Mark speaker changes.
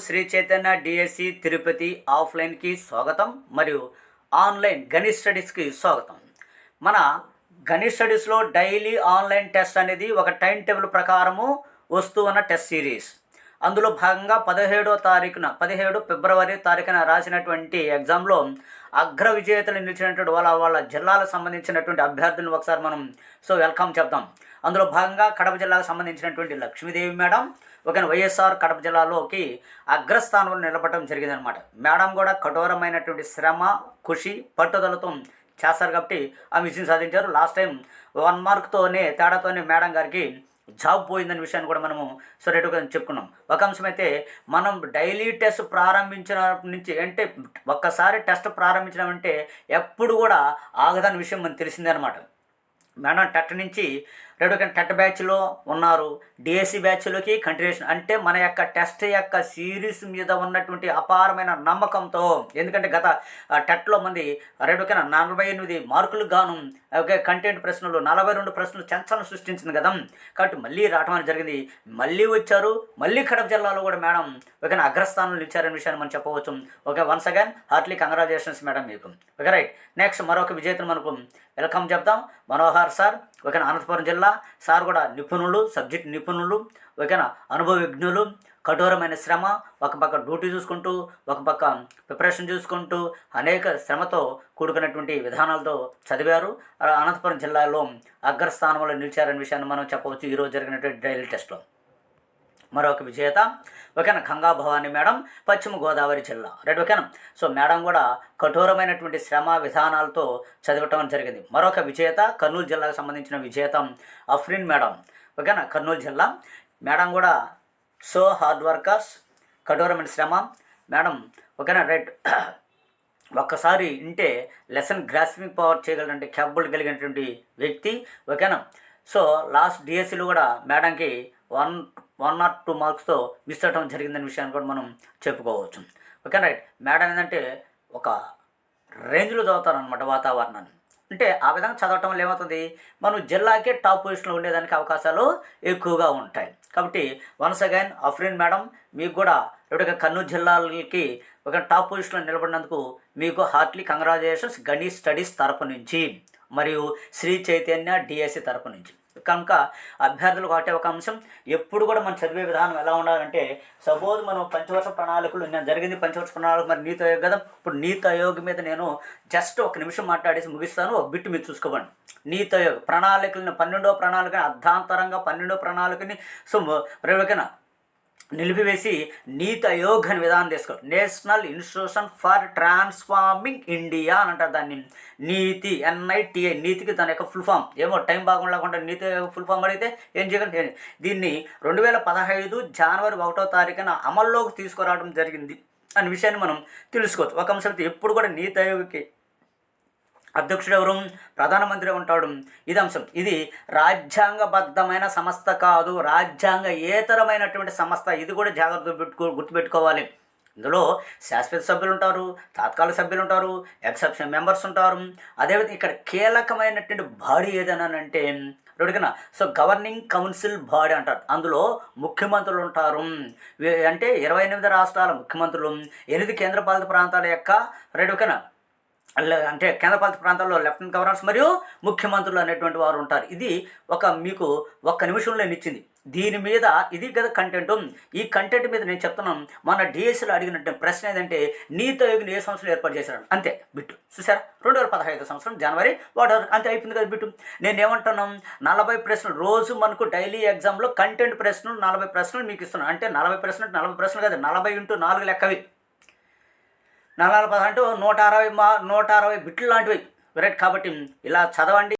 Speaker 1: Shri Chaitanya DSC Tirupati ఆఫ్లైన్కి స్వాగతం మరియు online Ganit స్టడీస్కి స్వాగతం. మన గణిత్ స్టడీస్లో డైలీ ఆన్లైన్ టెస్ట్ అనేది ఒక టైం టేబుల్ ప్రకారము వస్తూ ఉన్న టెస్ట్ సిరీస్. అందులో భాగంగా 17 ఫిబ్రవరి తారీఖున రాసినటువంటి ఎగ్జామ్లో అగ్ర విజేతలు నిలిచినటువంటి వాళ్ళ జిల్లాలకు సంబంధించినటువంటి అభ్యర్థులను ఒకసారి మనం వెల్కమ్ చెప్దాం. అందులో భాగంగా కడప జిల్లాకు సంబంధించినటువంటి లక్ష్మీదేవి మేడం వైఎస్ఆర్ కడప జిల్లాలోకి అగ్రస్థానంలో నిలబడటం జరిగిందనమాట. మేడం కూడా కఠోరమైనటువంటి శ్రమ, కృషి, పట్టుదలతో చేస్తారు కాబట్టి ఆ విజయం సాధించారు. లాస్ట్ టైం 1 మార్క్తోనే తేడాతోనే మేడం గారికి జాబ్ పోయిందనే విషయాన్ని కూడా మనము రెడ్గా చెప్పుకున్నాం. ఒక అంశం అయితే మనం డైలీ టెస్ట్ ప్రారంభించిన నుంచి అంటే ఒక్కసారి టెస్ట్ ప్రారంభించినామంటే ఎప్పుడు కూడా ఆగదని విషయం మనకు తెలిసిందే అనమాట. మేడం టెట్ నుంచి టెట్ బ్యాచ్లో ఉన్నారు, డిఎస్సి బ్యాచ్లోకి కంటిన్యూషన్. అంటే మన యొక్క టెస్ట్ యొక్క సిరీస్ మీద ఉన్నటువంటి అపారమైన నమ్మకంతో, ఎందుకంటే గత టెట్లో మంది 48 మార్కులకు గాను కంటెంట్ ప్రశ్నలు 42 ప్రశ్నలు చంచలం సృష్టించింది కదా. కాబట్టి మళ్ళీ రావటం అనేది జరిగింది. మళ్ళీ వచ్చారు, మళ్ళీ కడప జిల్లాలో కూడా మేడం అగ్రస్థానంలో నిలిచారనే విషయాన్ని మనం చెప్పవచ్చు. Once again Hartley congratulations madam మీకు. రైట్, నెక్స్ట్ మరొక విజేతను మనకు వెల్కమ్ చెప్తాం. మనోహర్ సార్ అనంతపురం జిల్లా. సార్ కూడా నిపుణులు, సబ్జెక్ట్ నిపుణులు, అనుభవజ్ఞులు, కఠోరమైన శ్రమ, ఒక పక్క డ్యూటీ చూసుకుంటూ ఒక పక్క ప్రిపరేషన్ చూసుకుంటూ అనేక శ్రమతో కూడుకున్నటువంటి విధానాలతో చదివారు. అనంతపురం జిల్లాలో అగ్రస్థానంలో నిలిచారనే విషయాన్ని మనం చెప్పవచ్చు ఈరోజు జరిగినటువంటి డైలీ టెస్ట్లో. మరొక విజేత గంగా భవాని మేడం, పశ్చిమ గోదావరి జిల్లా. మేడం కూడా కఠోరమైనటువంటి శ్రమ విధానాలతో చదవటం జరిగింది. మరొక విజేత కర్నూలు జిల్లాకు సంబంధించిన విజేత అఫ్రీన్ మేడం, కర్నూలు జిల్లా. మేడం కూడా హార్డ్ వర్కర్స్, కఠోరమైన శ్రమ మేడం. రైట్, ఒక్కసారి వింటే లెసన్ గ్రాస్పింగ్ పవర్ చేయగలిగినటువంటి క్యాపబుల్ కలిగినటువంటి వ్యక్తి. లాస్ట్ డిఎస్సిలో కూడా మేడంకి 1 or 2 మార్క్స్తో మిస్ అవ్వడం జరిగిందనే విషయాన్ని కూడా మనం చెప్పుకోవచ్చు. రైట్, మేడం ఏంటంటే ఒక రేంజ్లో చదువుతారనమాట వాతావరణాన్ని. అంటే ఆ విధంగా చదవటం వల్ల ఏమవుతుంది, మనం జిల్లాకే టాప్ పొజిషన్లో ఉండేదానికి అవకాశాలు ఎక్కువగా ఉంటాయి. కాబట్టి వన్స్ అగైన్ అఫ్రీన్ మేడం, మీకు కూడా కర్నూలు జిల్లాలకి టాప్ పొజిషన్లో నిలబడినందుకు మీకు హార్ట్లీ కంగ్రాచులేషన్స్ గణిత్ స్టడీస్ తరపు నుంచి మరియు శ్రీ చైతన్య డిఎస్సి తరపు నుంచి. కనుక అభ్యర్థులకు ఒక అంశం, ఎప్పుడు కూడా మనం చదివే విధానం ఎలా ఉండాలంటే, సపోజ్ మనం పంచవర్ష ప్రణాళికలు నేను జరిగింది పంచవర్ష ప్రణాళిక మరి నీతి ఆయోగ్ కదా. ఇప్పుడు నీతి ఆయోగ్ మీద నేను జస్ట్ 1 నిమిషం మాట్లాడేసి ముగిస్తాను, ఒక బిట్టు మీరు చూసుకోండి. నీతి ఆయోగ్ ప్రణాళికలను 12వ ప్రణాళికని అర్ధాంతరంగా 12వ ప్రణాళికని నిలిపివేసి నీతి ఆయోగ్ అని విధానం తీసుకోండి. National institution for transforming India అని అంటారు దాన్ని. నీతి NITI, నీతికి దాని యొక్క ఫుల్ ఫామ్ ఏమో టైం బాగుండకుండా నీతి ఆయోగ్ ఫుల్ ఫామ్ అడిగితే ఏం చేయగలండి. దీన్ని 2015 జనవరి 1వ తారీఖున అమల్లోకి తీసుకురావడం జరిగింది అనే విషయాన్ని మనం తెలుసుకోవచ్చు. ఒక అంశం, ఎప్పుడు కూడా నీతి ఆయోగ్కి అధ్యక్షుడు ఎవరు, ప్రధానమంత్రి ఉంటాడు. ఇది అంశం. ఇది రాజ్యాంగబద్ధమైన సంస్థ కాదు, రాజ్యాంగేతరమైనటువంటి సంస్థ. ఇది కూడా జాగ్రత్త గుర్తుపెట్టుకోవాలి. ఇందులో శాశ్వత సభ్యులు ఉంటారు, తాత్కాలిక సభ్యులు ఉంటారు, ఎక్సెప్షన్ మెంబర్స్ ఉంటారు. అదేవిధంగా ఇక్కడ కీలకమైనటువంటి బాడీ ఏదైనానంటే గవర్నింగ్ కౌన్సిల్ బాడీ అంటారు. అందులో ముఖ్యమంత్రులు ఉంటారు. అంటే 28 రాష్ట్రాల ముఖ్యమంత్రులు, 8 కేంద్రపాలిత ప్రాంతాల యొక్క అంటే కేంద్రపాలిత ప్రాంతాల్లో లెఫ్టినెంట్ గవర్నర్స్ మరియు ముఖ్యమంత్రులు అనేటువంటి వారు ఉంటారు. ఇది మీకు 1 నిమిషంలో ఇచ్చింది. దీని మీద ఇది కదా కంటెంట్. ఈ కంటెంట్ మీద నేను చెప్తున్నాను. మన డిఎస్సిలో అడిగినట్టు ప్రశ్న ఏదంటే, నీతి ఆయోగ్ని ఏ సంవత్సరం ఏర్పాటు చేశాడు, అంతే బిట్టు. చూసారా, 2015 సంవత్సరం జనవరి 1 అంతే అయిపోయింది కదా బిట్టు. నేనేమంటున్నాను, 40 ప్రశ్నలు రోజు మనకు డైలీ ఎగ్జామ్లో కంటెంట్ ప్రశ్నలు 40 ప్రశ్నలు మీకు ఇస్తున్నాను. అంటే 40 ప్రశ్నలు 40 ప్రశ్నలు కదా, 40 × 4 లెక్కవి. 40 అంటే 160 బిట్లు లాంటివి. రైట్, కాబట్టి ఇలా చదవండి.